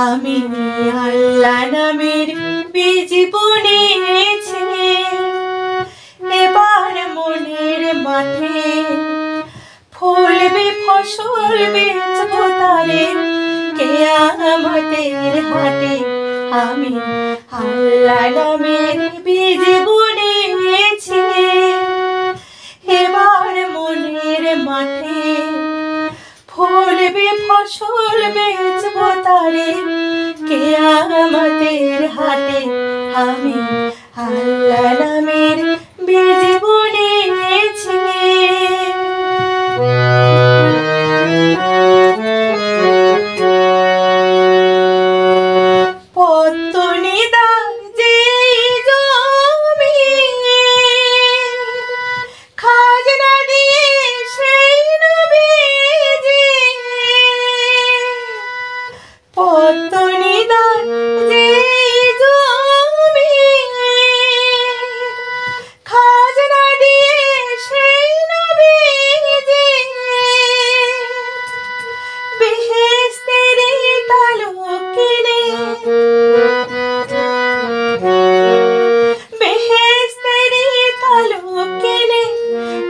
আমি আল্লাহ নামের বীজ বুনেছি, এবার মনের মাঠে ফলবে ফসল বেচবো তারে কিয়ামতের হাটে। আমি আল্লাহ নামের বীজ বুনেছি, এবার মনের মাঠে ফলবে ফসল বেচবো তারে কিয়ামতের হাটে। আমি আল্লাহ নামের বীজ বুনেছি।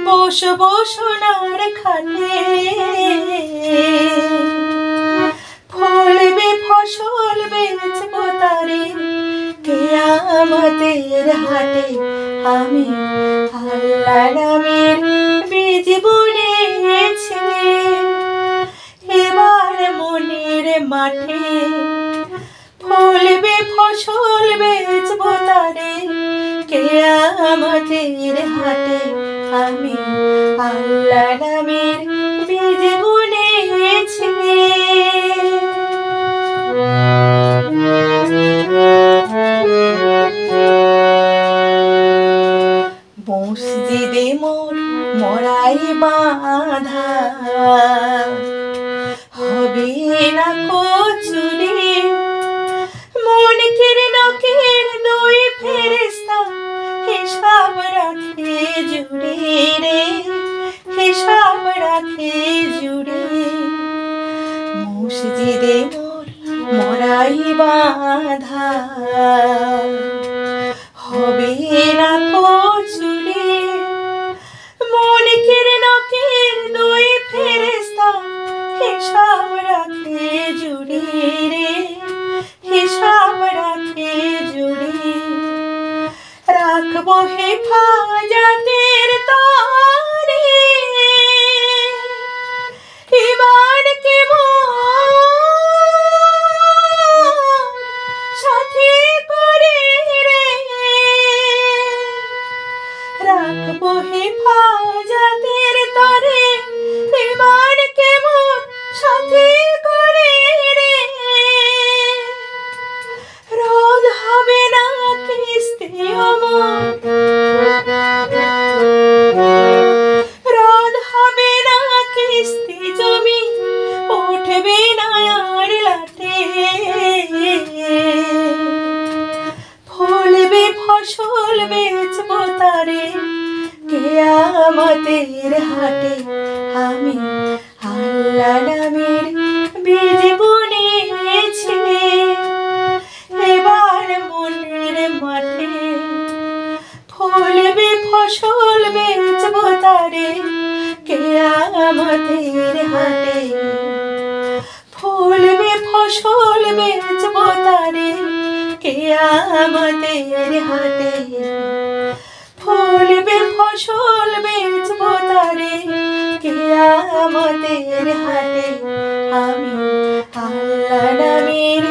বসবো সোনার খাটে, ফলবে ফসল বেচবো তারে কিয়ামতের হাটে। আমি আল্লাহ নামের বীজ বুনেছি, এবার মনের মাঠে ফলবে ফসল বেচবো তারে কিয়ামতের হাটে। আমি আল্লাহ নামের বীজ বুনেছি। মসজিদে মোর মরাই বাঁধা, হবে না কচুরি মুনকির নকির দুই ফেরেশতা হিসাব রাখে জুড়ে রে, হিসাব রাখে জুড়ে। মসজিদে মোর মরাই বাঁধা, হবে না কচুরি মুনকির নকির দুই ফেরেশতা হিসাব রাখে জুড়ে রে, হিসাব রাখে জুড়ে। রাখবো হেফাজতের তারে ঈমানকে সাথী করে রে, রাখবো হেফাজতের তারে ঈমানকে সাথী করে রে। রোদ হবে না কিস্তি অমর, রোদ হবে না কিস্তি জমি উঠবে না আর লাটে, ফলবে ফসল বেচবো তারে কিয়ামতের হাটে। আমি আল্লাহ নামের বীজ বুনেছি, এবার মনের মাঠে ফলবে ফসল বেচবো তারে কিয়ামতের হাটে। ফলবে ফসল বেচবো তারে কিয়ামতের হাটে, ফলবে ফসল বেচবো তারে কিয়ামতের হাটে। আমি আল্লাহ নামের